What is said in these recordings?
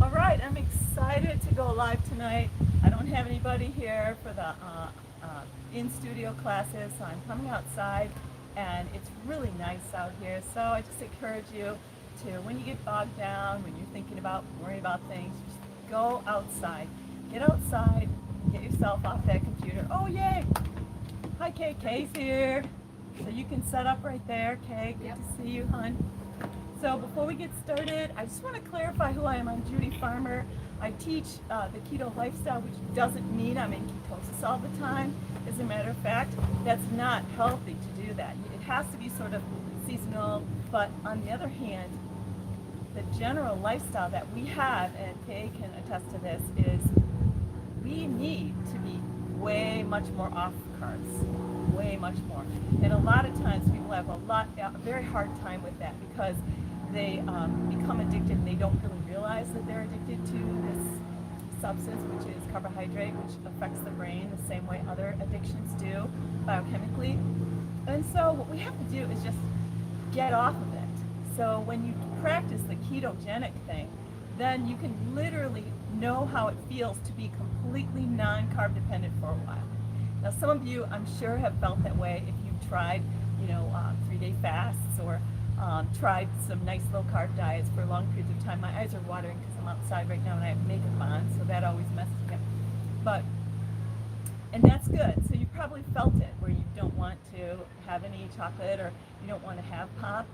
All right, I'm excited to go live tonight. I don't have anybody here for the in-studio classes, so I'm coming outside, and it's really nice out here. So I just encourage you to, when you get bogged down, when you're thinking about, worrying about things, just go outside. Get outside, get yourself off that computer. Oh, yay! Hi, Kay. Kay's here. So you can set up right there, Kay. Good to see you, hon. So before we get started, I just want to clarify who I am. I'm Judy Farmer. I teach the keto lifestyle, which doesn't mean I'm in ketosis all the time. As a matter of fact, that's not healthy to do that. It has to be sort of seasonal, but on the other hand, the general lifestyle that we have, and Kay can attest to this, is we need to be way much more off carbs, way much more. And a lot of times people have a very hard time with that because they become addicted and they don't really realize that they're addicted to this substance, which is carbohydrate, which affects the brain the same way other addictions do biochemically. And so what we have to do is just get off of it. So when you practice the ketogenic thing, then you can literally know how it feels to be completely non-carb dependent for a while. Now, some of you, I'm sure, have felt that way if you've tried, 3-day fasts or tried some nice low-carb diets for long periods of time. My eyes are watering because I'm outside right now and I have makeup on, so that always messes me up. And that's good. So you probably felt it, where you don't want to have any chocolate or you don't want to have pop,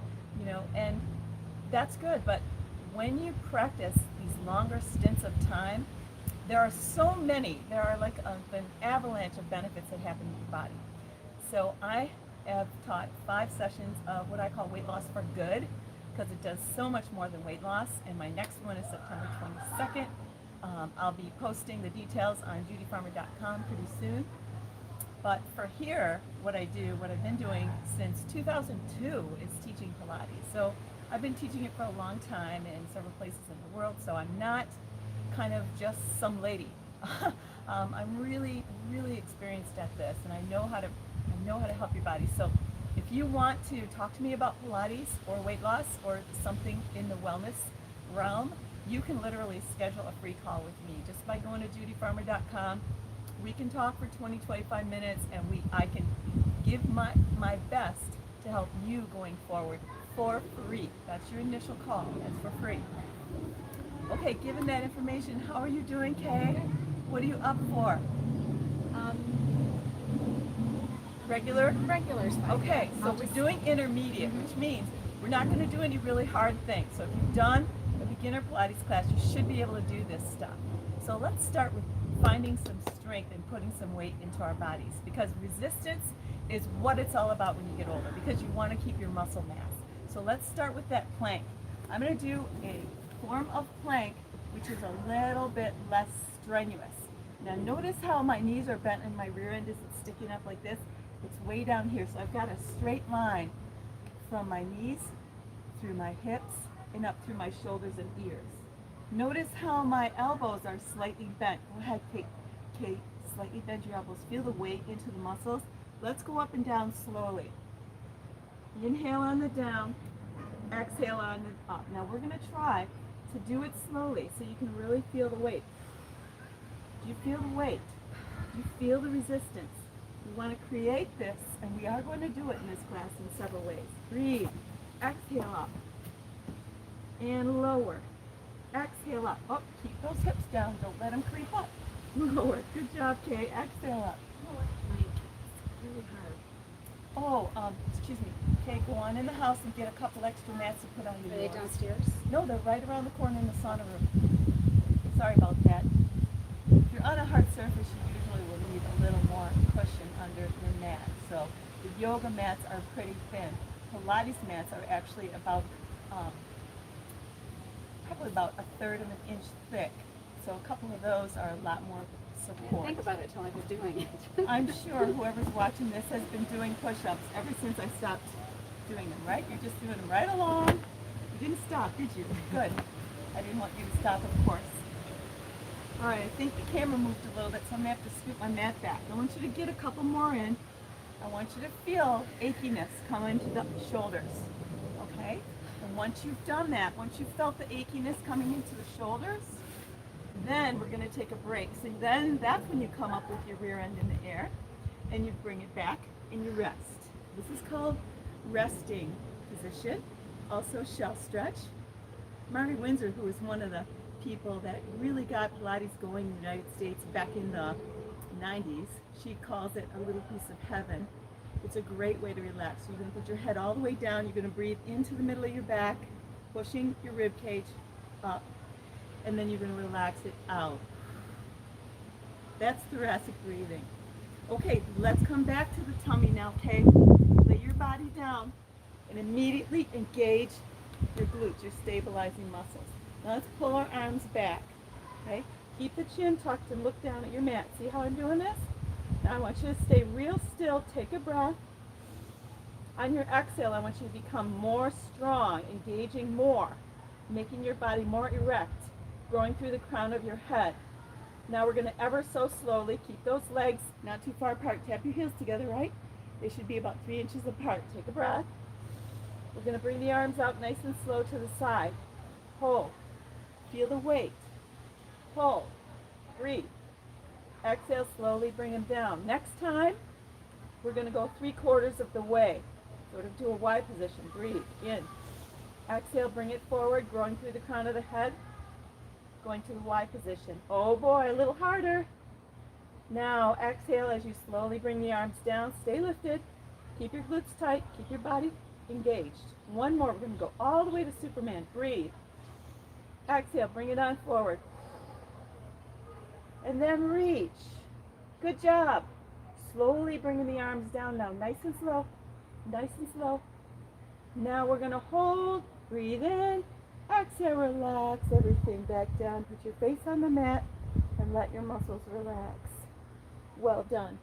and that's good. But when you practice these longer stints of time, there are like an avalanche of benefits that happen in your body. So I have taught 5 sessions of what I call weight loss for good, because it does so much more than weight loss, and my next one is September 22nd. I'll be posting the details on JudyFarmer.com pretty soon. But for here, what I've been doing since 2002 is teaching Pilates. So I've been teaching it for a long time in several places in the world, so I'm not kind of just some lady. I'm really, really experienced at this, and I know how to help your body. So if you want to talk to me about Pilates or weight loss or something in the wellness realm, you can literally schedule a free call with me just by going to JudyFarmer.com. We can talk for 20-25 minutes, and I can give my best to help you going forward for free. That's your initial call. That's for free. Okay, given that information, how are you doing, Kay? What are you up for? Regular? Regulars. Okay, so we're doing intermediate, which means we're not going to do any really hard things. So if you've done a beginner Pilates class, you should be able to do this stuff. So let's start with finding some strength and putting some weight into our bodies, because resistance is what it's all about when you get older, because you want to keep your muscle mass. So let's start with that plank. I'm going to do a form of plank which is a little bit less strenuous. Now notice how my knees are bent and my rear end isn't sticking up like this. It's way down here, so I've got a straight line from my knees through my hips and up through my shoulders and ears. Notice how my elbows are slightly bent. Go ahead, Kate, slightly bend your elbows. Feel the weight into the muscles. Let's go up and down slowly. Inhale on the down, exhale on the up. Now we're going to try to do it slowly so you can really feel the weight. Do you feel the weight? Do you feel the resistance? We want to create this, and we are going to do it in this class in several ways. Breathe. Exhale up. And lower. Exhale up. Oh, keep those hips down. Don't let them creep up. Lower. Good job, Kay. Exhale up. Really hard. Oh, excuse me. Okay, go on in the house and get a couple extra mats to put on your Are they floor. downstairs? No, they're right around the corner in the sauna room. Sorry about that. If you're on a hard surface, you usually will need a little more cushion under your mat. So the yoga mats are pretty thin. Pilates mats are actually about probably about 1/3 of an inch thick. So a couple of those are a lot more I didn't support. think about it till I was doing it. I'm sure whoever's watching this has been doing push-ups ever since I stopped doing them, right? You're just doing them right along. You didn't stop, did you? Good. I didn't want you to stop, of course. All right, I think the camera moved a little bit, so I'm going to have to scoot my mat back. I want you to get a couple more in. I want you to feel achiness come into the shoulders, okay? And once you've done that, once you've felt the achiness coming into the shoulders, Then we're going to take a break. So then that's when you come up with your rear end in the air and you bring it back and you rest. This is called resting position, also shell stretch. Mary Windsor, who was one of the people that really got Pilates going in the United States back in the 90s, she calls it a little piece of heaven. It's a great way to relax. You're going to put your head all the way down. You're going to breathe into the middle of your back, pushing your rib cage up, and then you're going to relax it out. That's thoracic breathing. Okay, let's come back to the tummy now, okay? Lay your body down and immediately engage your glutes, your stabilizing muscles. Now let's pull our arms back, okay? Keep the chin tucked and look down at your mat. See how I'm doing this? Now I want you to stay real still. Take a breath. On your exhale, I want you to become more strong, engaging more, making your body more erect, growing through the crown of your head. Now we're going to ever so slowly keep those legs not too far apart. Tap your heels together, right? They should be about 3 inches apart. Take a breath. We're going to bring the arms out nice and slow to the side. Hold. Feel the weight. Hold. Breathe. Exhale, slowly bring them down. Next time, we're going to go 3/4 of the way. Sort of do a Y position. Breathe. In. Exhale, bring it forward, growing through the crown of the head. Going to the Y position. Oh boy, a little harder. Now, exhale as you slowly bring the arms down. Stay lifted. Keep your glutes tight. Keep your body engaged. One more. We're going to go all the way to Superman. Breathe. Exhale, bring it on forward. And then reach. Good job. Slowly bringing the arms down now. Nice and slow. Nice and slow. Now we're going to hold. Breathe in. Exhale, relax everything back down. Put your face on the mat and let your muscles relax. Well done.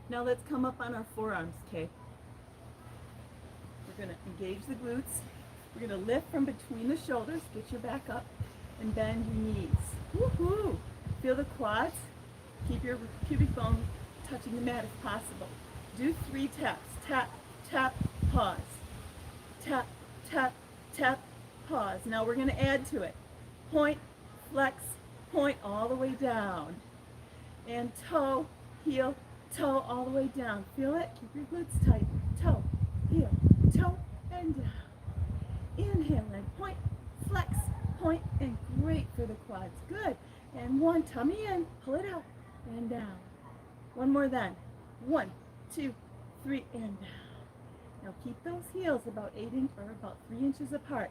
Now let's come up on our forearms, okay? We're going to engage the glutes. We're going to lift from between the shoulders. Get your back up and bend your knees. Woohoo! Feel the quads. Keep your pubic bone touching the mat if possible. Do 3 taps. Tap, tap, pause. Tap, tap, tap, pause. Now we're going to add to it. Point, flex, point all the way down. And toe, heel, toe all the way down. Feel it? Keep your glutes tight. Toe, heel, toe, and down. Inhale and point, flex, point, and great for the quads. Good. And 1, tummy in, pull it out, and down. 1 more then. 1, 2, 3, and down. Now keep those heels about 3 inches apart.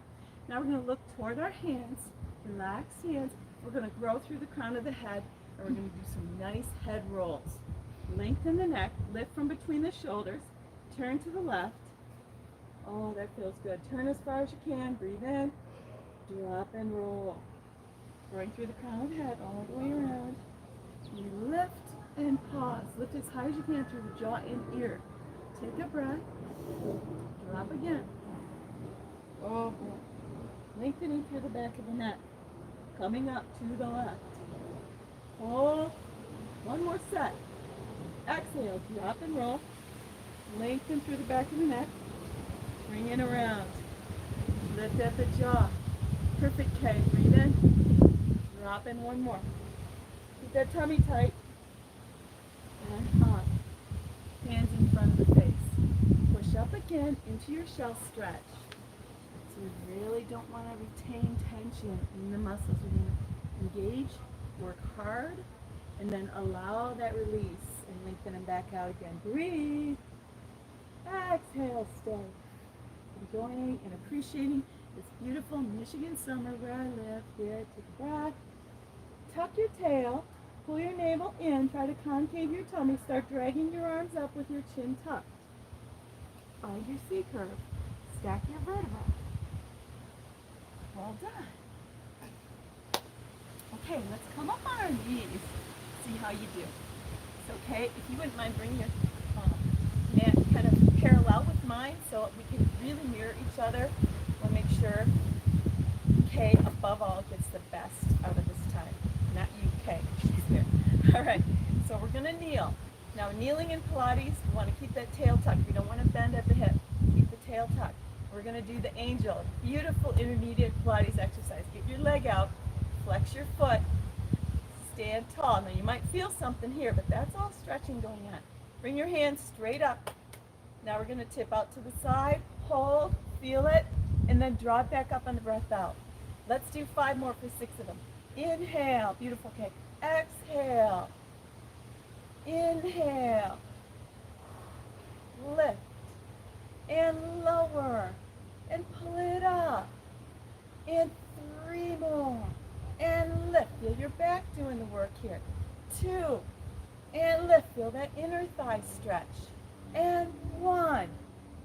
Now we're going to look toward our hands, relax hands. We're going to grow through the crown of the head, and we're going to do some nice head rolls. Lengthen the neck, lift from between the shoulders, turn to the left. Oh, that feels good. Turn as far as you can, breathe in, drop and roll. Going through the crown of the head, all the way around. You lift and pause. Lift as high as you can through the jaw and ear. Take a breath. Drop again. Oh boy. Lengthening through the back of the neck. Coming up to the left. Hold. 1 more set. Exhale. Drop and roll. Lengthen through the back of the neck. Bring it around. Lift at the jaw. Perfect, K. Breathe in. Drop in 1 more. Keep that tummy tight. And up. Hands in front of the face. Push up again into your shell stretch. So we really don't want to retain tension in the muscles. We're going to engage, work hard, and then allow that release and lengthen them back out again. Breathe. Exhale, stay. Enjoying and appreciating this beautiful Michigan summer where I live. Here, take a breath. Tuck your tail, pull your navel in, try to concave your tummy, start dragging your arms up with your chin tucked. Find your C curve, stack your vertebrae. Well done. Okay, let's come up on our knees, see how you do. It's okay, if you wouldn't mind bringing your mat kind of parallel with mine so we can really mirror each other. We'll make sure K above all gets the best out of this time. Not you, K. She's here. All right, so we're going to kneel. Now, kneeling in Pilates, we want to keep that tail tucked. We don't want to bend at the hip. Keep the tail tucked. We're going to do the angel. Beautiful intermediate Pilates exercise. Get your leg out, Flex your foot. Stand tall. Now you might feel something here, but that's all stretching going on. Bring your hands straight up. Now we're going to tip out to the side, hold, feel it, and then draw it back up on the breath out. Let's do 5 more for 6 of them. Inhale, beautiful, okay. Exhale, inhale, lift, and lower, and pull it up, and 3 more, and lift. Feel your back doing the work here. 2, and lift. Feel that inner thigh stretch. And 1,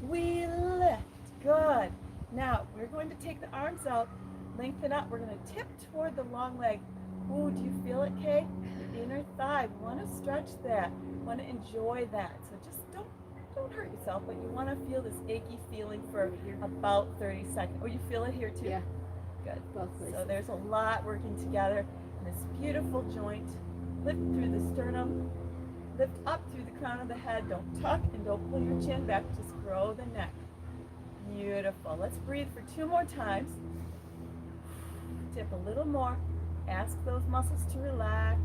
we lift. Good. Now we're going to take the arms out, lengthen up. We're going to tip toward the long leg. Ooh, do you feel it, Kay? The inner thigh. We want to stretch that. We want to enjoy that. So just don't hurt yourself, but you want to feel this achy feeling for about 30 seconds. Oh, you feel it here too? Yeah. Good. Both places. So there's a lot working together in this beautiful joint. Lift through the sternum. Lift up through the crown of the head. Don't tuck and don't pull your chin back. Just grow the neck. Beautiful. Let's breathe for 2 more times. Tip a little more. Ask those muscles to relax.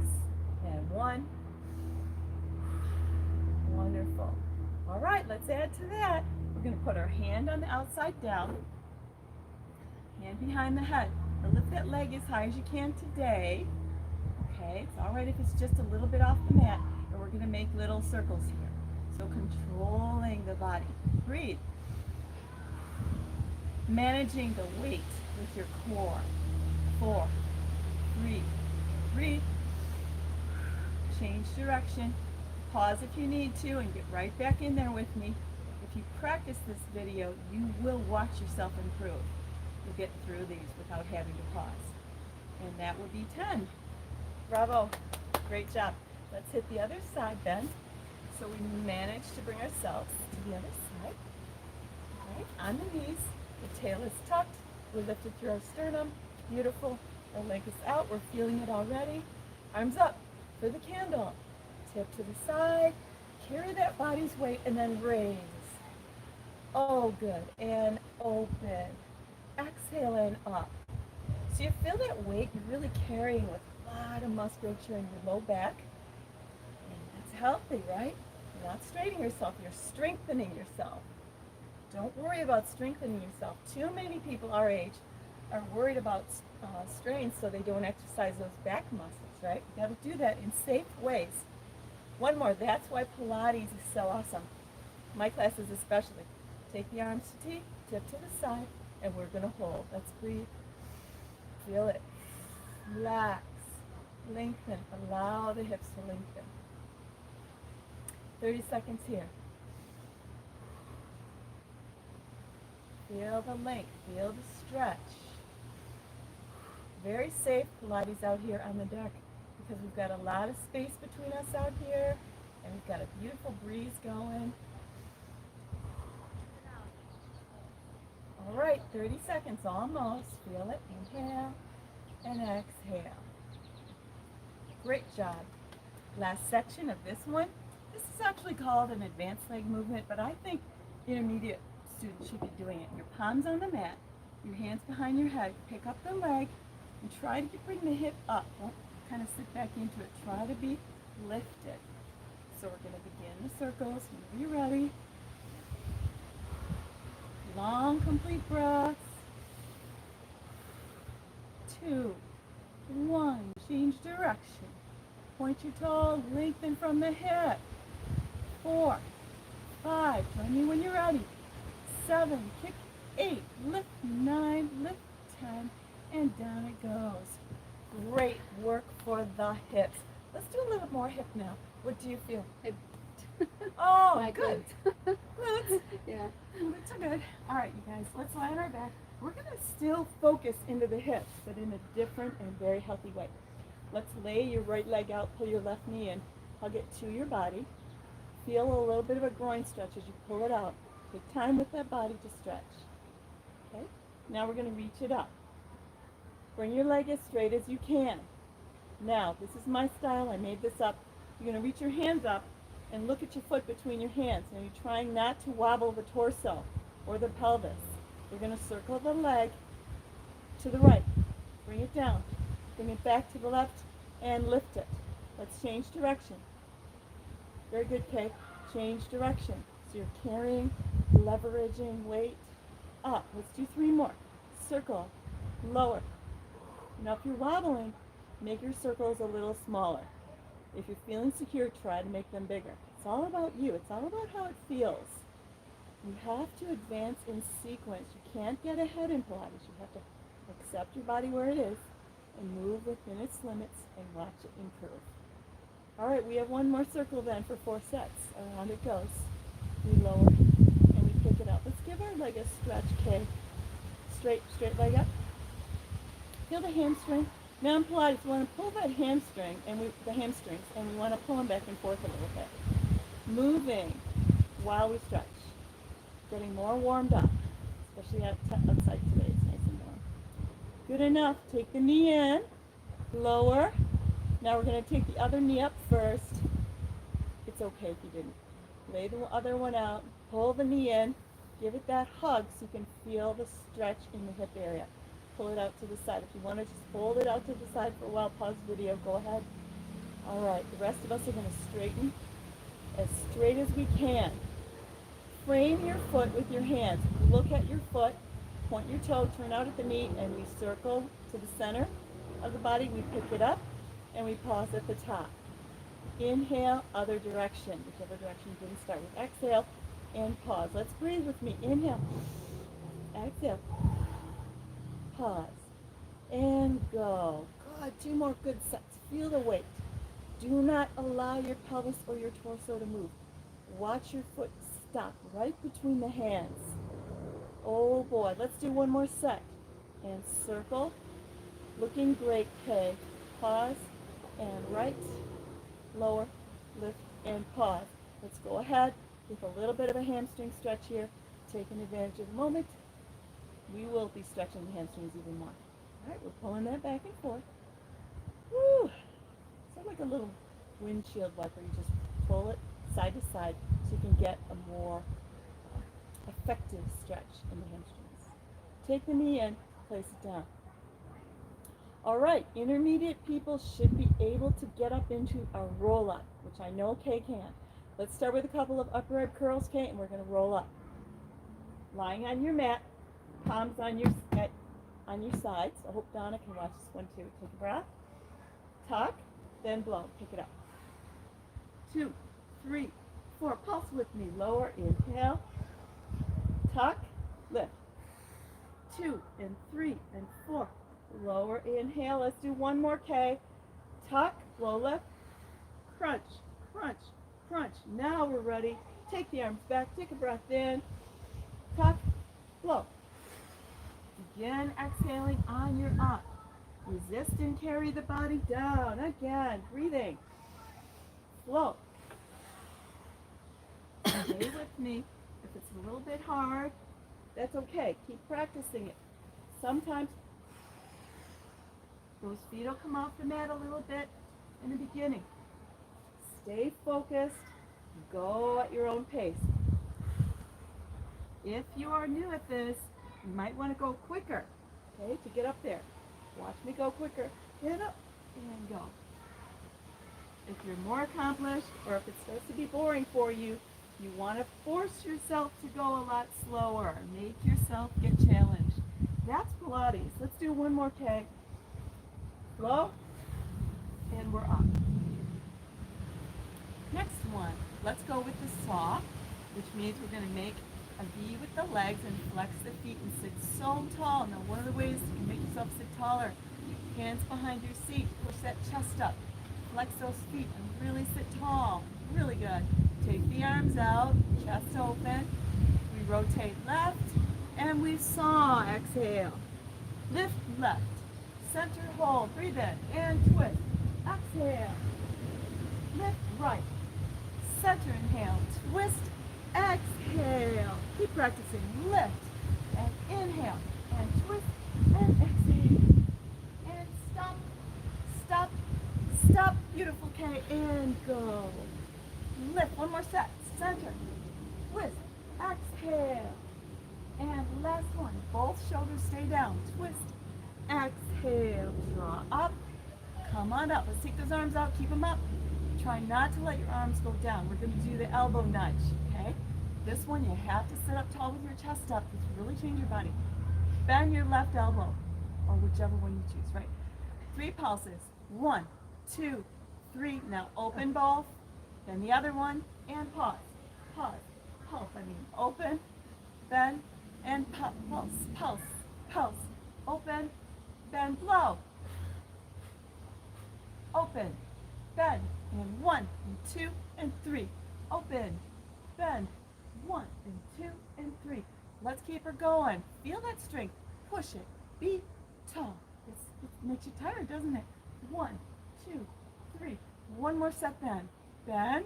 And 1. Wonderful. All right, let's add to that. We're going to put our hand on the outside down. Hand behind the head. Now lift that leg as high as you can today. Okay, it's all right if it's just a little bit off the mat. And we're going to make little circles here. So controlling the body. Breathe. Managing the weight with your core. 4, 3, breathe. Change direction. Pause if you need to and get right back in there with me. If you practice this video, you will watch yourself improve. You'll get through these without having to pause. And that will be 10. Bravo. Great job. Let's hit the other side then. So we managed to bring ourselves to the other side. Right, on the knees. The tail is tucked. We're lifted through our sternum. Beautiful. Our leg is out. We're feeling it already. Arms up for the candle. Tip to the side. Carry that body's weight and then raise. Oh, good. And open. Exhale and up. So you feel that weight you're really carrying with a lot of musculature in your low back. And that's healthy, right? You're not straining yourself. You're strengthening yourself. Don't worry about strengthening yourself. Too many people our age are worried about strain, so they don't exercise those back muscles, right? You got to do that in safe ways. 1 more. That's why Pilates is so awesome. My classes especially. Take the arms to T, tip to the side, and we're going to hold. Let's breathe. Feel it. Relax. Lengthen. Allow the hips to lengthen. 30 seconds here. Feel the length. Feel the stretch. Very safe Pilates out here on the deck because we've got a lot of space between us out here and we've got a beautiful breeze going. All right, 30 seconds almost. Feel it. Inhale and exhale. Great job. Last section of this one. This is actually called an advanced leg movement, but I think intermediate students should be doing it. Your palms on the mat, your hands behind your head. Pick up the leg and try to bring the hip up. Don't kind of sit back into it. Try to be lifted. So we're going to begin the circles. Whenever you're ready. Long, complete breaths. 2, 1. Change direction. Point your toe, lengthen from the hip. 4, 5. Join me when you're ready. 7, kick 8, lift 9, lift 10, and down it goes. Great work for the hips. Let's do a little more hip now. What do you feel? Oh, My good. Glutes. Yeah. Glutes are good. All right, you guys, let's lie on our back. We're going to still focus into the hips, but in a different and very healthy way. Let's lay your right leg out, pull your left knee in, hug it to your body. Feel a little bit of a groin stretch as you pull it out. Take time with that body to stretch. Okay? Now we're going to reach it up. Bring your leg as straight as you can. Now, this is my style. I made this up. You're going to reach your hands up and look at your foot between your hands. Now you're trying not to wobble the torso or the pelvis. We're going to circle the leg to the right. Bring it down. Bring it back to the left and lift it. Let's change direction. Very good, Kay. Change direction. So you're carrying, leveraging weight up. Let's do 3 more. Circle, lower. Now if you're wobbling, make your circles a little smaller. If you're feeling secure, try to make them bigger. It's all about you. It's all about how it feels. You have to advance in sequence. You can't get ahead in Pilates. You have to accept your body where it is and move within its limits and watch it improve. All right, we have 1 more circle then for 4 sets. Around it goes. We lower and we pick it up. Let's give our leg a stretch, Kay. Straight leg up. Feel the hamstring. Now in Pilates, we want to pull that hamstring the hamstrings, and we want to pull them back and forth a little bit. Moving while we stretch. Getting more warmed up, especially outside today. It's nice and warm. Good enough. Take the knee in. Lower. Now we're going to take the other knee up first. It's okay if you didn't. Lay the other one out. Pull the knee in. Give it that hug so you can feel the stretch in the hip area. Pull it out to the side. If you want to just hold it out to the side for a while, pause the video, go ahead. All right, the rest of us are going to straighten as straight as we can. Frame your foot with your hands. Look at your foot, point your toe, turn out at the knee, and we circle to the center of the body. We pick it up, and we pause at the top. Inhale, other direction, whichever direction you didn't start with. Exhale, and pause. Let's breathe with me. Inhale, exhale, pause, and go. Good, 2 more good sets. Feel the weight. Do not allow your pelvis or your torso to move. Watch your foot stop right between the hands. Oh boy, let's do 1 more set. And circle. Looking great, Kay. Pause, and right, lower, lift, and pause. Let's go ahead with a little bit of a hamstring stretch here. Taking advantage of the moment. We will be stretching the hamstrings even more. All right, we're pulling that back and forth. Woo! Sounds like a little windshield wiper. You just pull it side to side so you can get a more effective stretch in the hamstrings. Take the knee in, place it down. All right, intermediate people should be able to get up into a roll-up, which I know Kay can. Let's start with a couple of upright curls, Kay, and we're going to roll up. Lying on your mat, palms on your sides. I hope Donna can watch this one too. Take a breath. Tuck, then blow. Pick it up. 2, 3, 4. Pulse with me. Lower. Inhale. Tuck. Lift. 2 and 3 and 4. Lower. Inhale. Let's do 1 more, K. Tuck. Blow. Lift. Crunch. Crunch. Crunch. Now we're ready. Take the arms back. Take a breath in. Tuck. Blow. Again, exhaling on your up. Resist and carry the body down. Again, breathing. Flow. Stay with me. If it's a little bit hard, that's okay. Keep practicing it. Sometimes those feet will come off the mat a little bit in the beginning. Stay focused. Go at your own pace. If you are new at this, you might want to go quicker, okay, to get up there. Watch me go quicker. Get up and go. If you're more accomplished, or if it starts to be boring for you, you want to force yourself to go a lot slower. Make yourself get challenged. That's Pilates. Let's do 1 more, K. Slow, and we're up. Next one, let's go with the saw, which means we're going to make a V with the legs and flex the feet and sit so tall. Now, one of the ways you can make yourself sit taller, hands behind your seat, push that chest up, flex those feet, and really sit tall. Really good. Take the arms out, chest open. We rotate left, and we saw. Exhale. Lift left. Center hold. Breathe in and twist. Exhale. Lift right. Center inhale. Twist. Exhale. Keep practicing. Lift and inhale and twist and exhale. And stop, stop, stop. Beautiful, K. And go. Lift. 1 more set. Center. Twist. Exhale. And last one. Both shoulders stay down. Twist. Exhale. Draw up. Come on up. Let's take those arms out. Keep them up. Try not to let your arms go down. We're going to do the elbow nudge, okay? This one, you have to sit up tall with your chest up. It's really change your body. Bend your left elbow, or whichever one you choose, right? 3 pulses. 1, 2, 3. Now open both. Then the other one, and pause. Pause. Pulse. Open, bend, and pulse. Pulse. Pulse. Open, bend, blow. Open, bend, and 1, and 2, and 3. Open, bend, 1, and 2, and 3. Let's keep her going. Feel that strength. Push it. Be tall. It makes you tired, doesn't it? 1, 2, 3. One more set bend. Bend.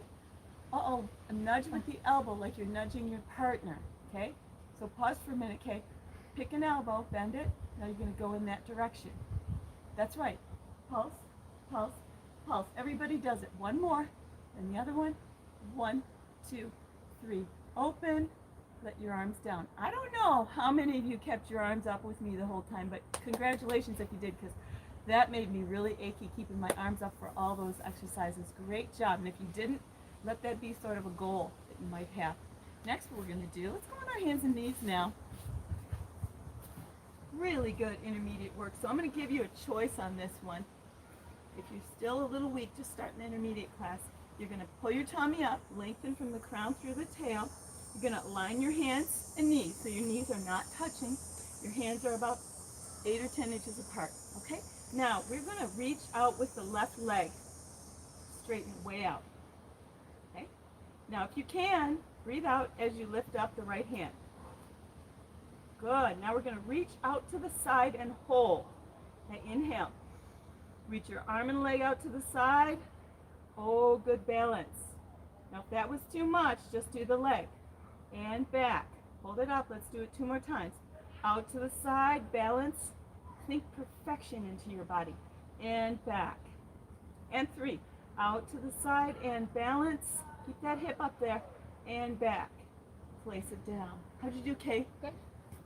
Uh-oh. A nudge with the elbow like you're nudging your partner. Okay? So pause for a minute, okay? Pick an elbow, bend it. Now you're going to go in that direction. That's right. Pulse, pulse, pulse. Everybody does it. One more. And the other one. 1, 2, 3. Open. Let your arms down. I don't know how many of you kept your arms up with me the whole time, but congratulations if you did, because that made me really achy keeping my arms up for all those exercises. Great job. And if you didn't, let that be sort of a goal that you might have. Next, what we're going to do, let's go on our hands and knees now. Really good intermediate work. So I'm going to give you a choice on this one. If you're still a little weak, just start an intermediate class. You're going to pull your tummy up, lengthen from the crown through the tail. You're going to align your hands and knees so your knees are not touching. Your hands are about 8 or 10 inches apart. Okay? Now, we're going to reach out with the left leg. Straighten it way out. Okay? Now, if you can, breathe out as you lift up the right hand. Good. Now we're going to reach out to the side and hold. Okay, inhale. Reach your arm and leg out to the side. Oh, good balance. Now, if that was too much, just do the leg. And back. Hold it up. Let's do it 2 more times. Out to the side, balance. Think perfection into your body. And back. And 3. Out to the side and balance. Keep that hip up there. And back. Place it down. How'd you do, Kay? Good.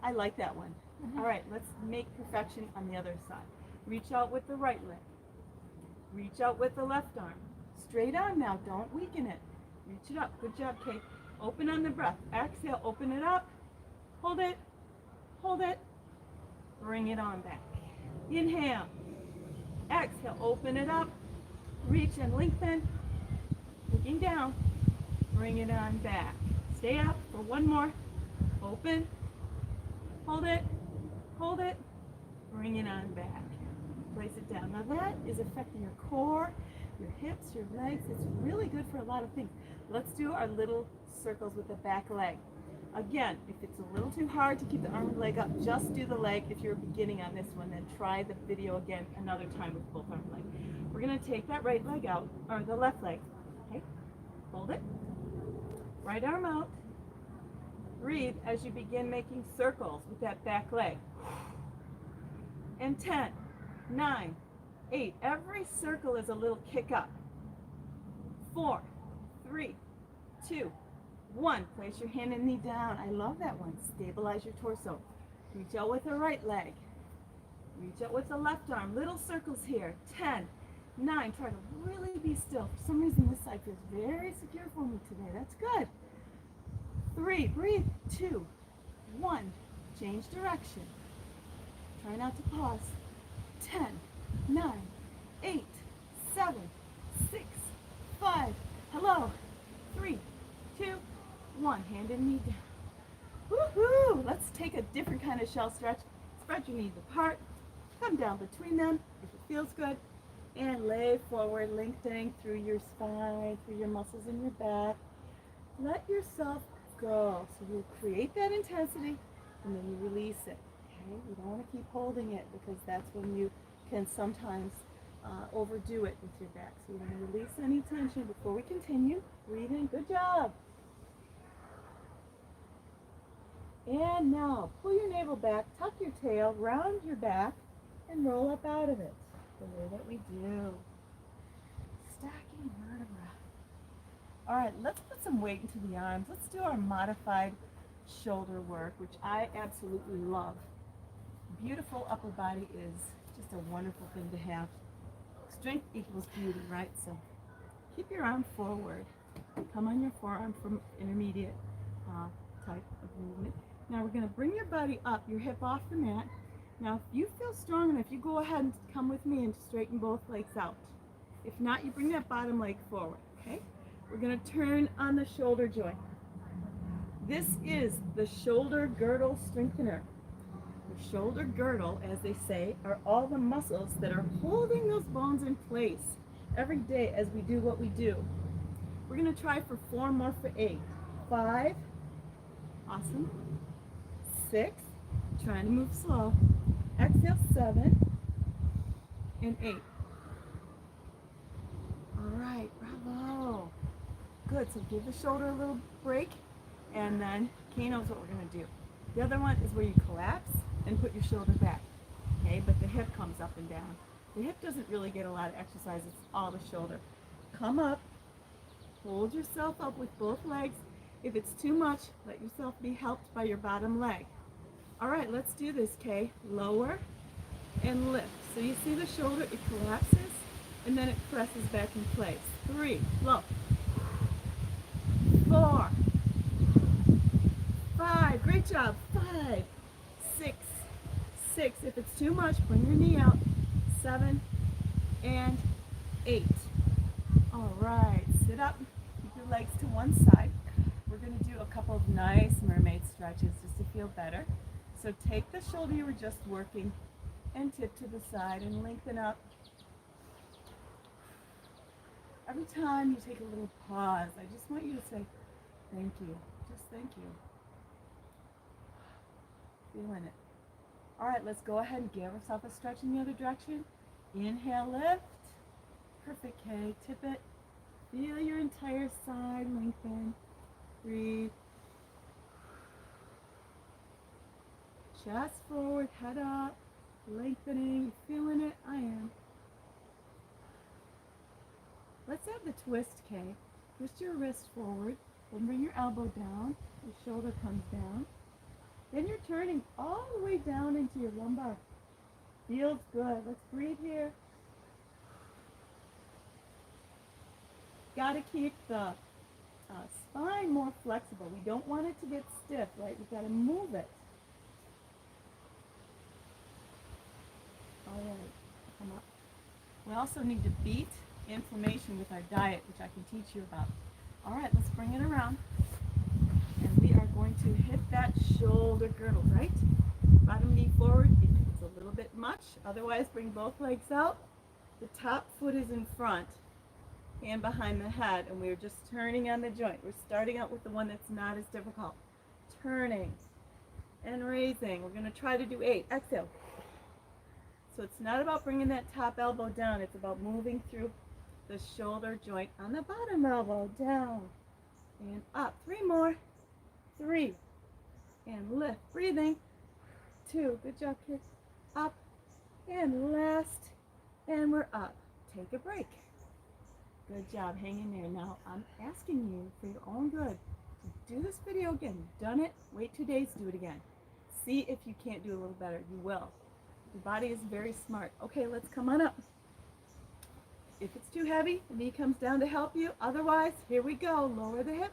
I like that one. All right, let's make perfection on the other side. Reach out with the right leg. Reach out with the left arm. Straight on now. Don't weaken it. Reach it up. Good job, Kay. Open on the breath. Exhale. Open it up. Hold it. Hold it. Bring it on back. Inhale. Exhale. Open it up. Reach and lengthen. Looking down. Bring it on back. Stay up for one more. Open. Hold it. Hold it. Bring it on back. Place it down. Now that is affecting your core, your hips, your legs. It's really good for a lot of things. Let's do our little circles with the back leg. Again, if it's a little too hard to keep the arm and leg up, just do the leg. If you're beginning on this one, then try the video again another time with both arm and leg. We're going to take that right leg out, or the left leg. Okay? Hold it. Right arm out. Breathe as you begin making circles with that back leg. And 10, 9, 8. Every circle is a little kick up. 4, 3, 2, 1. Place your hand and knee down. I love that one. Stabilize your torso. Reach out with the right leg. Reach out with the left arm. Little circles here. 10, 9. Try to really be still. For some reason, this side feels very secure for me today. That's good. 3, breathe. 2, 1. Change direction. Try not to pause. 10, 9, 8, 7, 6, 5. Hello. 3, 2, 1. Hand and knee down. Woohoo! Let's take a different kind of shell stretch. Spread your knees apart. Come down between them if it feels good. And lay forward, lengthening through your spine, through your muscles in your back. Let yourself go. So you create that intensity and then you release it. Okay? You don't want to keep holding it because that's when you can sometimes overdo it with your back. So you want to release any tension before we continue. Breathe in. Good job. And now pull your navel back, tuck your tail, round your back, and roll up out of it. The way that we do. Stacking vertebra. All right, let's put some weight into the arms. Let's do our modified shoulder work, which I absolutely love. Beautiful upper body is just a wonderful thing to have. strength equals beauty, right? So keep your arm forward. Come on your forearm from intermediate type of movement. Now we're going to bring your body up, your hip off the mat. Now if you feel strong enough, you go ahead and come with me and straighten both legs out. If not, you bring that bottom leg forward, okay? We're going to turn on the shoulder joint. This is the shoulder girdle strengthener. The shoulder girdle, as they say, are all the muscles that are holding those bones in place every day as we do what we do. We're going to try for 4 more for 8. 5, awesome. 6, trying to move slow. Exhale, 7, and 8. All right, bravo. Good, so give the shoulder a little break, and then Kay knows what we're going to do. The other one is where you collapse and put your shoulder back, okay? But the hip comes up and down. The hip doesn't really get a lot of exercise, it's all the shoulder. Come up, hold yourself up with both legs. If it's too much, let yourself be helped by your bottom leg. All right, let's do this, Kay. Lower and lift. So you see the shoulder, it collapses, and then it presses back in place. 3, low. 4, 5, great job. 5, 6, 6. If it's too much, bring your knee out. 7 and 8. All right, sit up, keep your legs to one side. We're going to do a couple of nice mermaid stretches just to feel better. So take the shoulder you were just working and tip to the side and lengthen up. Every time you take a little pause, I just want you to say, thank you. Just thank you. Feeling it. All right, let's go ahead and give ourselves a stretch in the other direction. Inhale, lift. Perfect, Kay. Tip it. Feel your entire side lengthen. Breathe. Chest forward, head up. Lengthening. You feeling it? I am. Let's add the twist, Kay. Twist your wrist forward. Then bring your elbow down. Your shoulder comes down. Then you're turning all the way down into your lumbar. Feels good. Let's breathe here. Got to keep the spine more flexible. We don't want it to get stiff, right? We've got to move it. All right, come up. We also need to beat inflammation with our diet, which I can teach you about. All right, let's bring it around. And we are going to hit that shoulder girdle, right? Bottom knee forward if it's a little bit much. Otherwise, bring both legs out. The top foot is in front, hand behind the head, and we're just turning on the joint. We're starting out with the one that's not as difficult. Turning and raising. We're going to try to do 8. Exhale. So it's not about bringing that top elbow down. It's about moving through the shoulder joint on the bottom elbow. Down and up. 3 more. 3. And lift. Breathing. 2. Good job, kids. Up. And last. And we're up. Take a break. Good job. Hang in there. Now, I'm asking you for your own good to do this video again. You've done it. Wait 2 days. Do it again. See if you can't do a little better. You will. Your body is very smart. Okay, let's come on up. If it's too heavy, the knee comes down to help you. Otherwise, here we go. Lower the hip.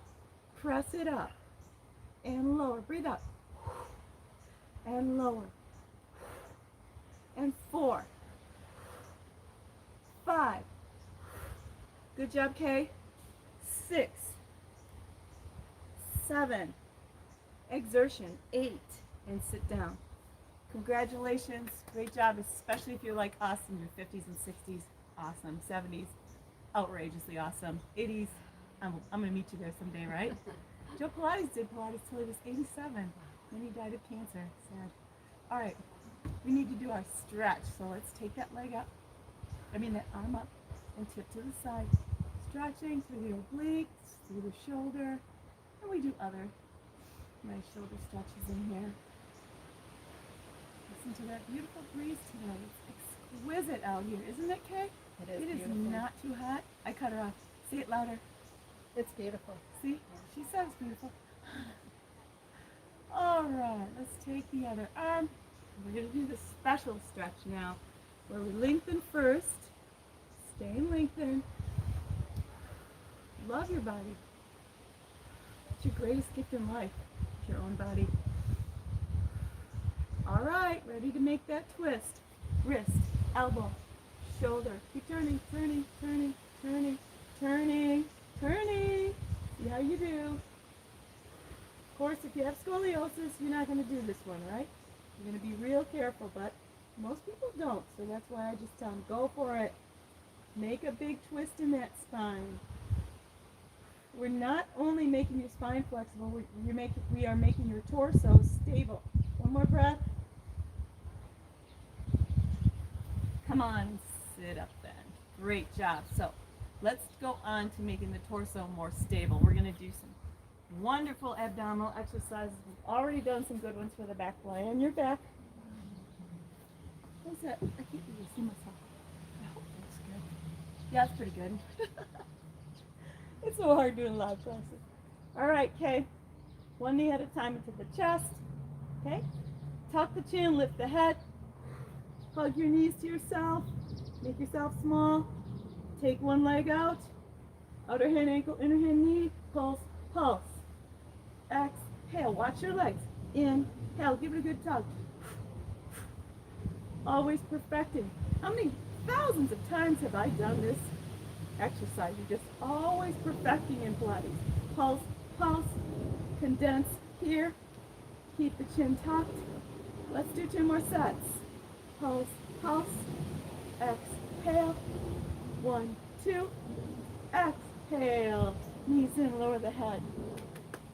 Press it up. And lower. Breathe up. And lower. And 4. 5. Good job, Kay. 6. 7. Exertion. 8. And sit down. Congratulations. Great job, especially if you're like us in your 50s and 60s. Awesome. 70s. Outrageously awesome. 80s. I'm going to meet you there someday, right? Joe Pilates did Pilates till he was 87. Then he died of cancer. Sad. All right. We need to do our stretch. So let's take that leg up. That arm up and tip to the side. Stretching through the obliques, through the shoulder. And we do other nice shoulder stretches in here. Listen to that beautiful breeze today. It's exquisite out here, isn't it, Kay? It is beautiful. It is not too hot. I cut her off. Say it louder. It's beautiful. See? She says beautiful. All right, let's take the other arm. We're going to do the special stretch now, where we lengthen first, Stay and lengthen. Love your body. It's your greatest gift in life. It's your own body. All right, ready to make that twist. Wrist, elbow, shoulder. Keep turning, turning, turning, turning, turning, turning. See how you do. Of course, if you have scoliosis, you're not going to do this one, right? You're going to be real careful, but most people don't, so that's why I just tell them, go for it. Make a big twist in that spine. We're not only making your spine flexible, we are making your torso stable. One more breath. Come on, sit up then. Great job. So let's go on to making the torso more stable. We're going to do some wonderful abdominal exercises. We've already done some good ones for the back. Lie on your back. How's that? I can't really see myself. I hope that's good. Yeah, it's pretty good. It's so hard doing live classes. All right, Kay. One knee at a time into the chest. Okay? Tuck the chin, lift the head. Hug your knees to yourself. Make yourself small. Take one leg out. Outer hand ankle, inner hand knee. Pulse, pulse. Exhale. Watch your legs. Inhale. Give it a good tug. Always perfecting. How many thousands of times have I done this exercise? You're just always perfecting in Pilates. Pulse, pulse. Condense here. Keep the chin tucked. Let's do 2 more sets. Pulse, pulse. Exhale. 1, 2. Exhale. Knees in, lower the head.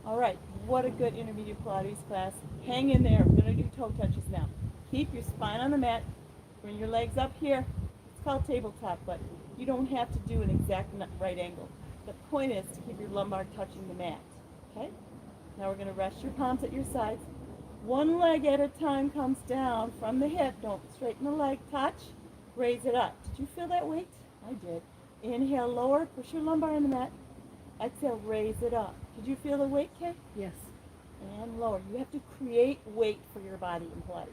All right, what a good intermediate Pilates class. Hang in there. We're going to do toe touches now. Keep your spine on the mat. Bring your legs up here. It's called tabletop, but you don't have to do an exact right angle. The point is to keep your lumbar touching the mat. Okay? Now we're going to rest your palms at your sides. One leg at a time comes down from the hip. Don't straighten the leg. Touch. Raise it up. Did you feel that weight? I did. Inhale, lower. Push your lumbar on the mat. Exhale, raise it up. Did you feel the weight, Kay? Yes. And lower. You have to create weight for your body in Pilates.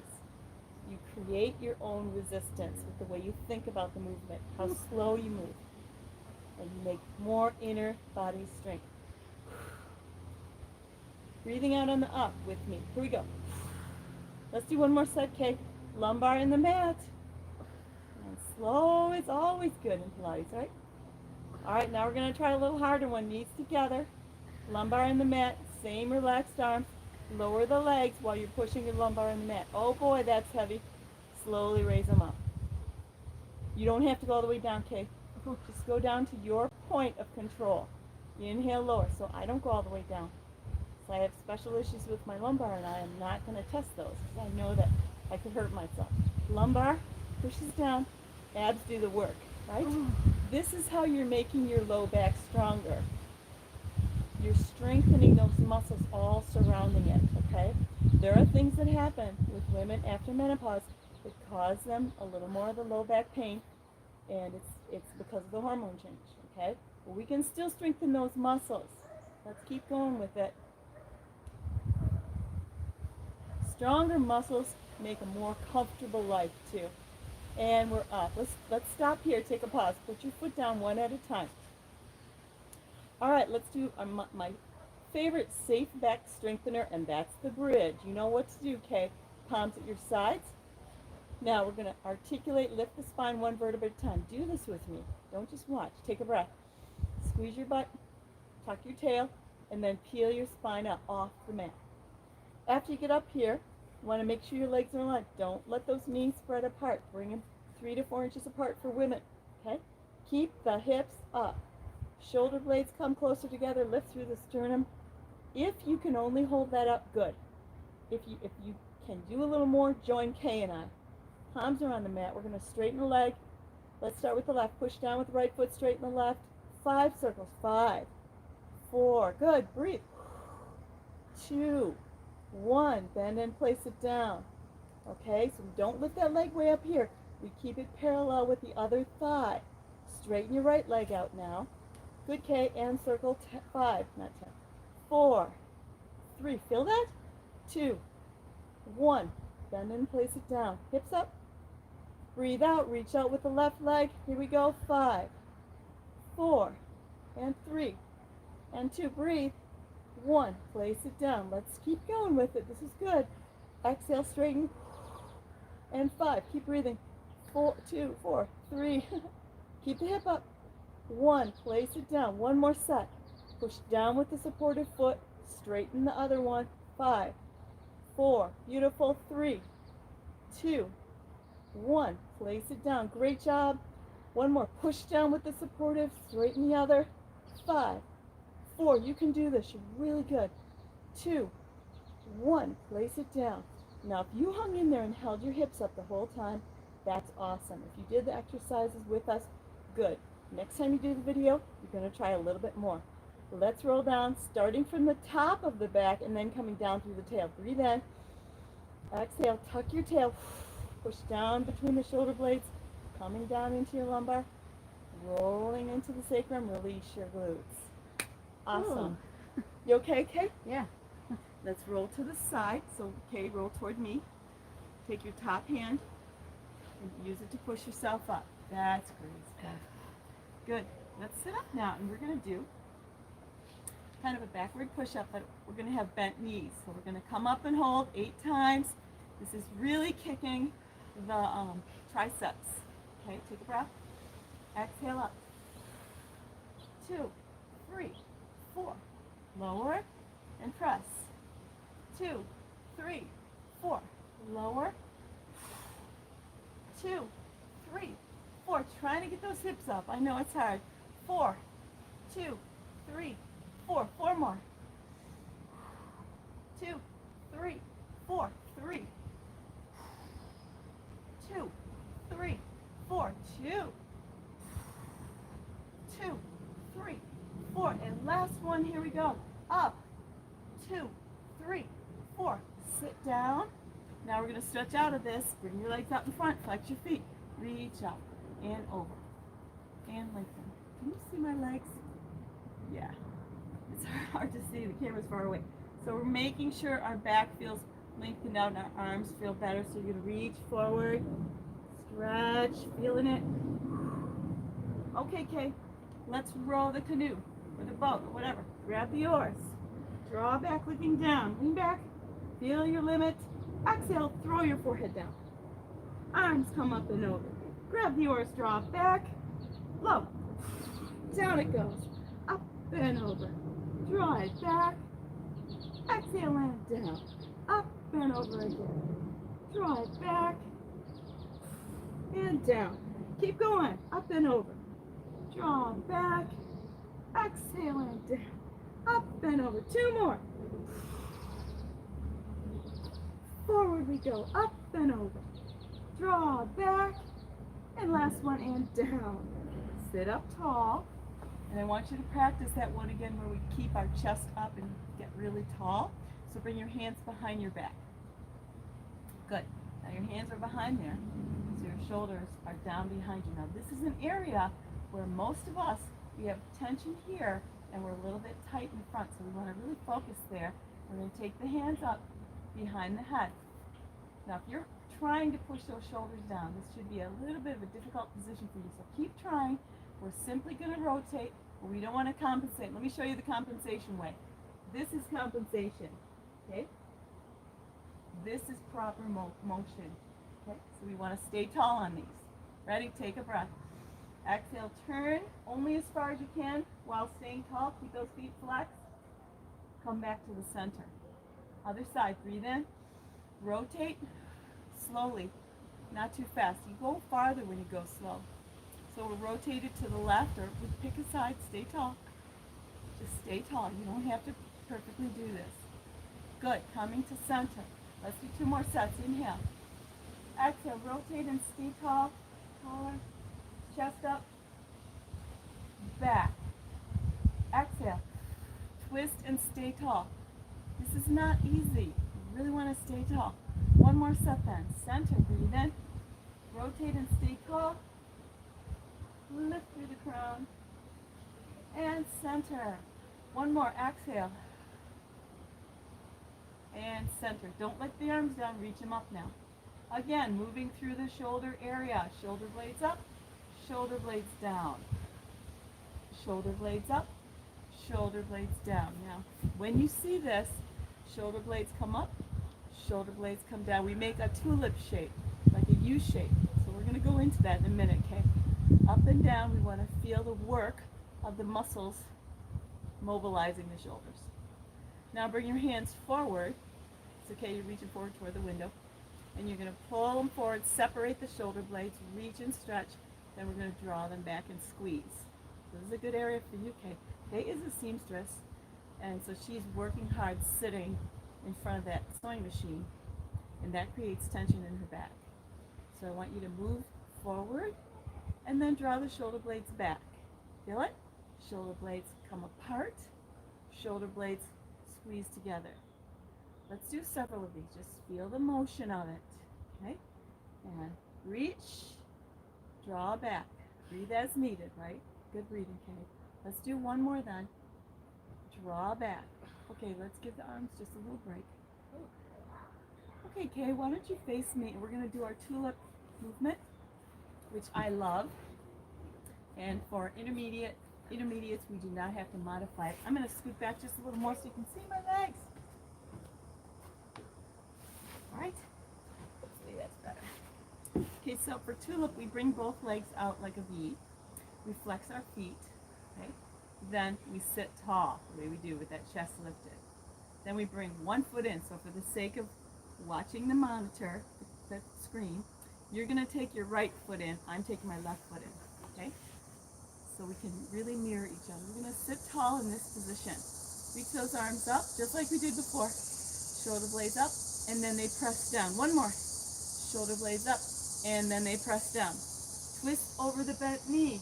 You create your own resistance with the way you think about the movement, how slow you move, and you make more inner body strength. Breathing out on the up with me. Here we go. Let's do one more set, Kay. Lumbar in the mat. And slow is always good in Pilates, right? All right, now we're going to try a little harder one. Knees together. Lumbar in the mat. Same relaxed arms. Lower the legs while you're pushing your lumbar in the mat. Oh boy, that's heavy. Slowly raise them up. You don't have to go all the way down, Kay. Just go down to your point of control. Inhale, lower. So I don't go all the way down. So I have special issues with my lumbar, and I am not going to test those because I know that I could hurt myself. Lumbar pushes down. Abs do the work, right? This is how you're making your low back stronger. You're strengthening those muscles all surrounding it, okay? There are things that happen with women after menopause that cause them a little more of the low back pain, and it's because of the hormone change, okay? But we can still strengthen those muscles. Let's keep going with it. Stronger muscles make a more comfortable life too. And we're up. Let's stop here, take a pause. Put your foot down one at a time. All right, let's do my favorite safe back strengthener, and that's the bridge. You know what to do, Kay. Palms at your sides. Now we're going to articulate, lift the spine 1 vertebra at a time. Do this with me. Don't just watch. Take a breath. Squeeze your butt, tuck your tail, and then peel your spine up off the mat. After you get up here, you want to make sure your legs are aligned. Don't let those knees spread apart. Bring them 3 to 4 inches apart for women. Okay? Keep the hips up. Shoulder blades come closer together. Lift through the sternum. If you can only hold that up, good. If you can do a little more, join Kay and I. Palms are on the mat. We're going to straighten the leg. Let's start with the left. Push down with the right foot. Straighten the left. 5 circles. 5, 4. Good. Breathe. 2, 1. Bend and place it down. Okay, so we don't lift that leg way up here. We keep it parallel with the other thigh. Straighten your right leg out now. Good, Kay. And circle 5, not 10. 4, 3. Feel that? 2, 1. Bend and place it down. Hips up. Breathe out, reach out with the left leg. Here we go. 5, 4, and 3, and 2. Breathe. 1, place it down. Let's keep going with it. This is good. Exhale, straighten. And 5, keep breathing. 4, 2, 4, 3. Keep the hip up. 1, place it down. One more set. Push down with the supportive foot. Straighten the other one. 5, 4, beautiful. 3, 2, 1. Place it down. Great job. One more. Push down with the supportive. Straighten the other. 5, 4. You can do this. You're really good. 2, 1. Place it down. Now, if you hung in there and held your hips up the whole time, that's awesome. If you did the exercises with us, good. Next time you do the video, you're going to try a little bit more. Let's roll down, starting from the top of the back and then coming down through the tail. Breathe in. Exhale, tuck your tail. Push down between the shoulder blades, coming down into your lumbar, rolling into the sacrum. Release your glutes. Awesome. Ooh. You okay, Kay? Yeah. Let's roll to the side. So, Kay, roll toward me. Take your top hand and use it to push yourself up. That's great. Good. Let's sit up now, and we're going to do kind of a backward push-up, but we're going to have bent knees. So we're going to come up and hold 8 times. This is really kicking the triceps. Okay, take a breath. Exhale up. 2, 3, 4. Lower and press. 2, 3, 4. Lower. 2, 3, 4. Trying to get those hips up. I know it's hard. 4, 2, 3, 4. 4 more. 2, 3, 4. 3, 2, 3, 4. 2, 2, 3, 4. And last one. Here we go. Up. 2, 3, 4. Sit down. Now we're going to stretch out of this. Bring your legs out in front. Flex your feet. Reach up and over and lengthen. Can you see my legs? Yeah. It's hard to see. The camera's far away. So we're making sure our back feels lengthened out and our arms feel better. So you're going to reach forward, stretch, feeling it. Okay, Kay. Let's row the canoe or the boat or whatever. Grab the oars. Draw back, looking down. Lean back. Feel your limit. Exhale, throw your forehead down. Arms come up and over. Grab the oars, draw back. Low. Down it goes. Up and over. Draw it back. Exhale and down. Up and over again. Draw it back. And down. Keep going. Up and over. Draw back. Exhale and down. Up and over. 2 more. Forward we go. Up and over. Draw back. And last one, and down. Sit up tall. And I want you to practice that one again where we keep our chest up and get really tall. So bring your hands behind your back. Good. Now your hands are behind there. So your shoulders are down behind you. Now this is an area where most of us, we have tension here and we're a little bit tight in front. So we want to really focus there. We're going to take the hands up behind the head. Now if you're trying to push those shoulders down, this should be a little bit of a difficult position for you. So keep trying. We're simply going to rotate, but we don't want to compensate. Let me show you the compensation way. This is compensation. Okay? This is proper motion. Okay? So we want to stay tall on these. Ready? Take a breath. Exhale, turn only as far as you can while staying tall. Keep those feet flexed. Come back to the center. Other side. Breathe in. Rotate slowly, not too fast. You go farther when you go slow. So we'll rotate it to the left, or we pick a side. Stay tall. Just stay tall. You don't have to perfectly do this. Good. Coming to center. Let's do 2 more sets. Inhale. Exhale. Rotate and stay tall. Taller. Chest up. Back. Exhale. Twist and stay tall. This is not easy. You really want to stay tall. 1 more set then. Center. Breathe in. Rotate and stay tall. Lift through the crown. And center. 1 more. Exhale. And center. Don't let the arms down. Reach them up now. Again, moving through the shoulder area. Shoulder blades up, shoulder blades down. Shoulder blades up, shoulder blades down. Now, when you see this, shoulder blades come up, shoulder blades come down. We make a tulip shape, like a U shape. So we're going to go into that in a minute, okay? Up and down, we want to feel the work of the muscles mobilizing the shoulders. Now bring your hands forward. It's okay, you're reaching forward toward the window. And you're going to pull them forward, separate the shoulder blades, reach and stretch. Then we're going to draw them back and squeeze. This is a good area for you, Kay. Kay is a seamstress, and so she's working hard sitting in front of that sewing machine, and that creates tension in her back. So I want you to move forward and then draw the shoulder blades back. Feel it? Shoulder blades come apart, shoulder blades squeeze together. Let's do several of these. Just feel the motion of it. Okay? And reach, draw back. Breathe as needed, right? Good breathing, Kay. Let's do one more then. Draw back. Okay, let's give the arms just a little break. Okay, Kay, why don't you face me? We're going to do our tulip movement, which I love. And for intermediates, we do not have to modify it. I'm going to scoot back just a little more so you can see my legs. All right? Hopefully that's better. Okay, so for tulip, we bring both legs out like a V. We flex our feet, okay? Then we sit tall, the way we do with that chest lifted. Then we bring one foot in. So for the sake of watching the monitor, the screen, you're going to take your right foot in. I'm taking my left foot in, okay? So we can really mirror each other. We're going to sit tall in this position. Reach those arms up, just like we did before. Shoulder blades up, and then they press down. One more. Shoulder blades up, and then they press down. Twist over the bent knee.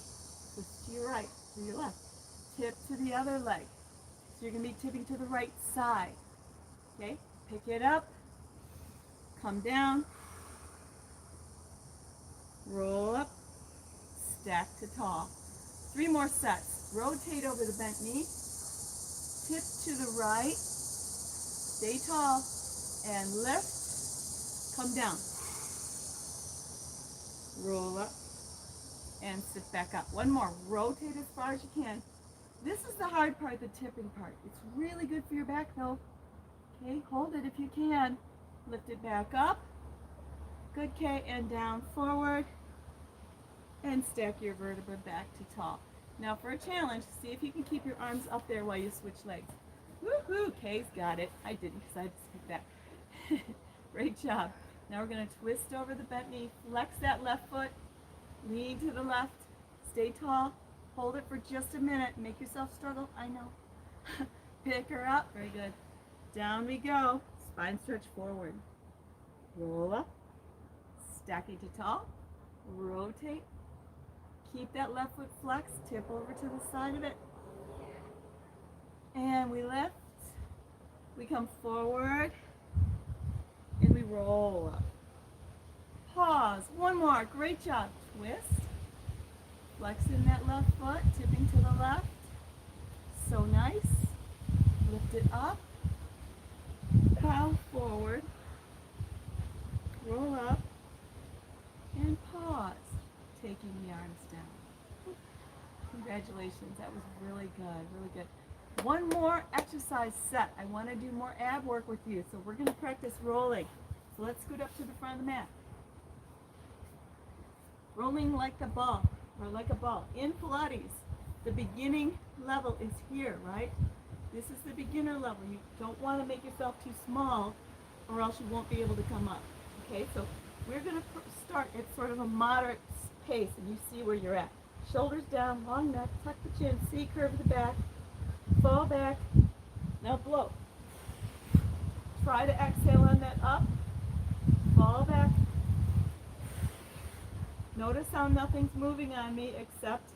Twist to your right, to your left. Tip to the other leg. So you're going to be tipping to the right side. Okay? Pick it up. Come down. Roll up. Stack to tall. 3 more sets. Rotate over the bent knee. Tip to the right. Stay tall. And lift. Come down. Roll up. And sit back up. One more. Rotate as far as you can. This is the hard part, the tipping part. It's really good for your back though. Okay, hold it if you can. Lift it back up. Good, Kay, and down, forward. And stack your vertebra back to tall. Now for a challenge, see if you can keep your arms up there while you switch legs. Woohoo, Kay's got it. I didn't because I had to stick back. Great job. Now we're going to twist over the bent knee, flex that left foot. Lean to the left, stay tall, hold it for just a minute, make yourself struggle, I know. Pick her up, very good. Down we go, spine stretch forward. Roll up, stacking to tall, rotate, keep that left foot flexed, tip over to the side of it. And we lift, we come forward, and we roll up. Pause, one more, great job. Twist, flexing that left foot, tipping to the left. So nice. Lift it up, bow forward, roll up, and pause, taking the arms down. Congratulations, that was really good, really good. One more exercise set. I want to do more ab work with you, so we're going to practice rolling. So let's scoot up to the front of the mat. Rolling like a ball, or like a ball. In Pilates, the beginning level is here, right? This is the beginner level. You don't want to make yourself too small, or else you won't be able to come up. Okay, so we're going to start at sort of a moderate pace, and you see where you're at. Shoulders down, long neck, tuck the chin, C curve the back, fall back. Now blow. Try to exhale on that up, fall back. Notice how nothing's moving on me except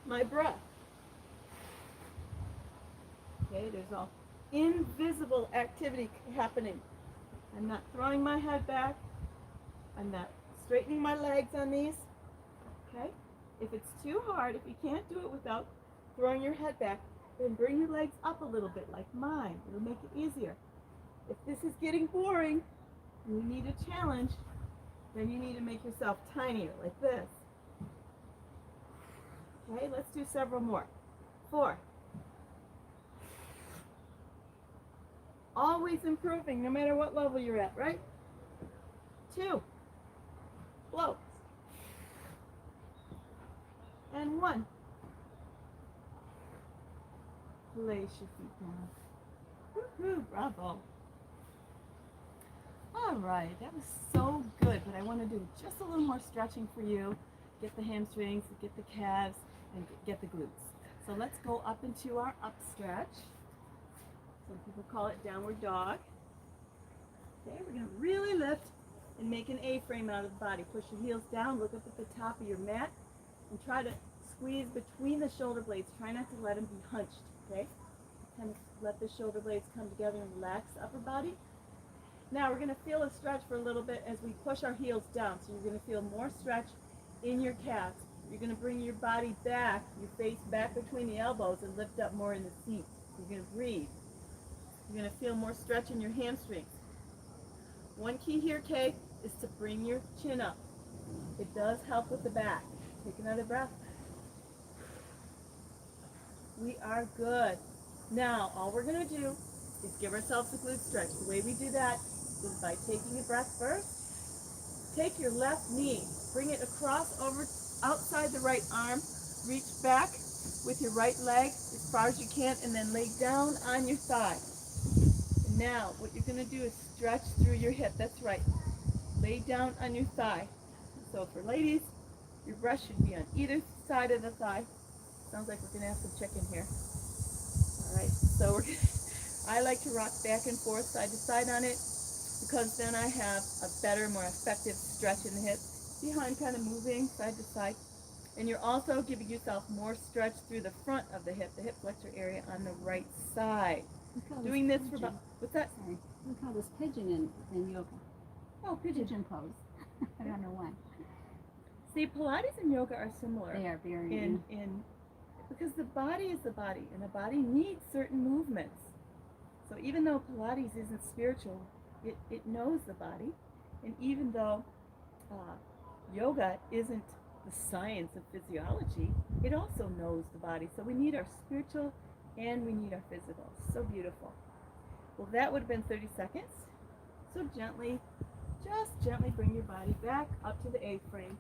my breath. Okay, there's all invisible activity happening. I'm not throwing my head back. I'm not straightening my legs on these. Okay? If it's too hard, if you can't do it without throwing your head back, then bring your legs up a little bit like mine. It'll make it easier. If this is getting boring, you need a challenge, Then you need to make yourself tinier, like this. Okay, let's do several more. 4. Always improving, no matter what level you're at, right? 2. Blow. And 1. Place your feet down. Woohoo, bravo. All right, that was so good, but I want to do just a little more stretching for you. Get the hamstrings, get the calves, and get the glutes. So let's go up into our up stretch. Some people call it downward dog. Okay, we're going to really lift and make an A-frame out of the body. Push your heels down, look up at the top of your mat, and try to squeeze between the shoulder blades. Try not to let them be hunched, okay? Kind of let the shoulder blades come together and relax the upper body. Now we're going to feel a stretch for a little bit as we push our heels down. So you're going to feel more stretch in your calves. You're going to bring your body back, your face back between the elbows, and lift up more in the seat. You're going to breathe. You're going to feel more stretch in your hamstrings. One key here, Kay, is to bring your chin up. It does help with the back. Take another breath. We are good. Now, all we're going to do is give ourselves a glute stretch. The way we do that is by taking a breath first. Take your left knee, bring it across over outside the right arm, reach back with your right leg as far as you can, and then lay down on your thigh. And now, what you're going to do is stretch through your hip. That's right. Lay down on your thigh. So for ladies, your breast should be on either side of the thigh. Sounds like we're going to have some chicken here. All right, so I like to rock back and forth, side to side on it, because then I have a better, more effective stretch in the hip. See how I'm kind of moving side to side? And you're also giving yourself more stretch through the front of the hip flexor area on the right side. Doing this for about, what's that? Sorry. We call this pigeon in yoga. Oh, Pigeon pose. I don't know why. See, Pilates and yoga are similar. They are very in because the body is the body, and the body needs certain movements. So even though Pilates isn't spiritual, it knows the body. And even though yoga isn't the science of physiology, it also knows the body. So we need our spiritual and we need our physical. So beautiful. Well, that would have been 30 seconds. So gently, just gently bring your body back up to the A-frame.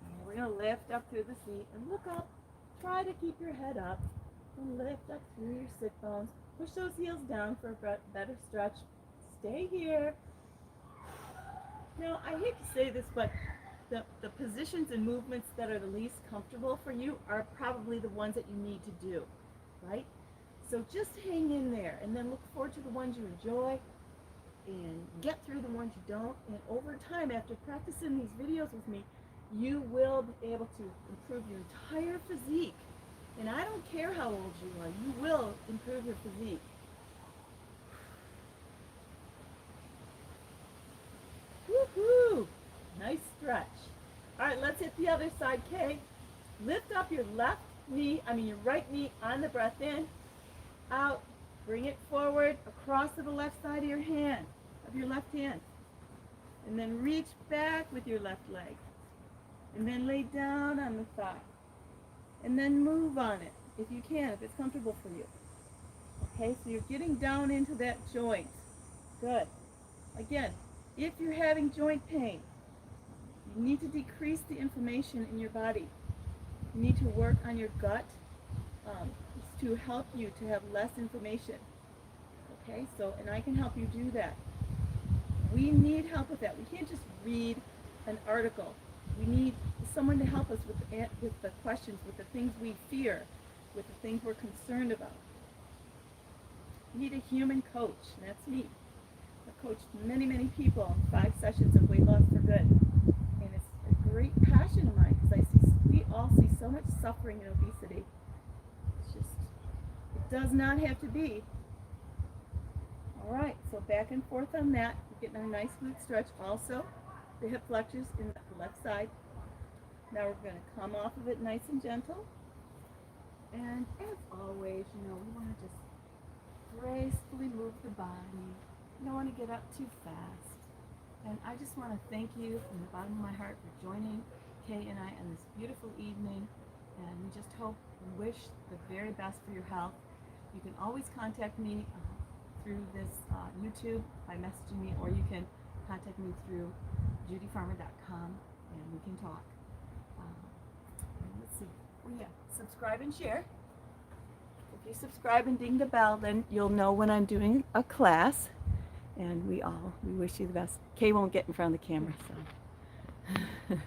And we're going to lift up through the seat and look up. Try to keep your head up and lift up through your sit bones. Push those heels down for a better stretch. Stay here. Now, I hate to say this, but the positions and movements that are the least comfortable for you are probably the ones that you need to do, right? So just hang in there and then look forward to the ones you enjoy and get through the ones you don't. And over time, after practicing these videos with me, you will be able to improve your entire physique. And I don't care how old you are, you will improve your physique. Woohoo! Nice stretch. All right, let's hit the other side, Kay. Lift up your your right knee on the breath in, out, bring it forward across to the left side of your hand, of your left hand. And then reach back with your left leg. And then lay down on the thigh. And then move on it, if you can, if it's comfortable for you. Okay, so you're getting down into that joint. Good. Again, if you're having joint pain, you need to decrease the inflammation in your body. You need to work on your gut to help you to have less inflammation. Okay, so, and I can help you do that. We need help with that. We can't just read an article. We need someone to help us with the questions, with the things we fear, with the things we're concerned about. We need a human coach, and that's me. I've coached many, many people in 5 sessions of weight loss for good. And it's a great passion of mine because we all see so much suffering in obesity. It's just, it does not have to be. All right, so back and forth on that. We're getting our nice glute stretch. Also, the hip flexors in the left side. Now we're going to come off of it nice and gentle. And as always, we want to just gracefully move the body. You don't want to get up too fast. And I just want to thank you from the bottom of my heart for joining Kay and I on this beautiful evening. And we just hope and wish the very best for your health. You can always contact me through this YouTube by messaging me, or you can contact me through JudyFarmer.com and we can talk. Let's see. Oh yeah, subscribe and share. If you subscribe and ding the bell, then you'll know when I'm doing a class. And we wish you the best. Kay won't get in front of the camera, so.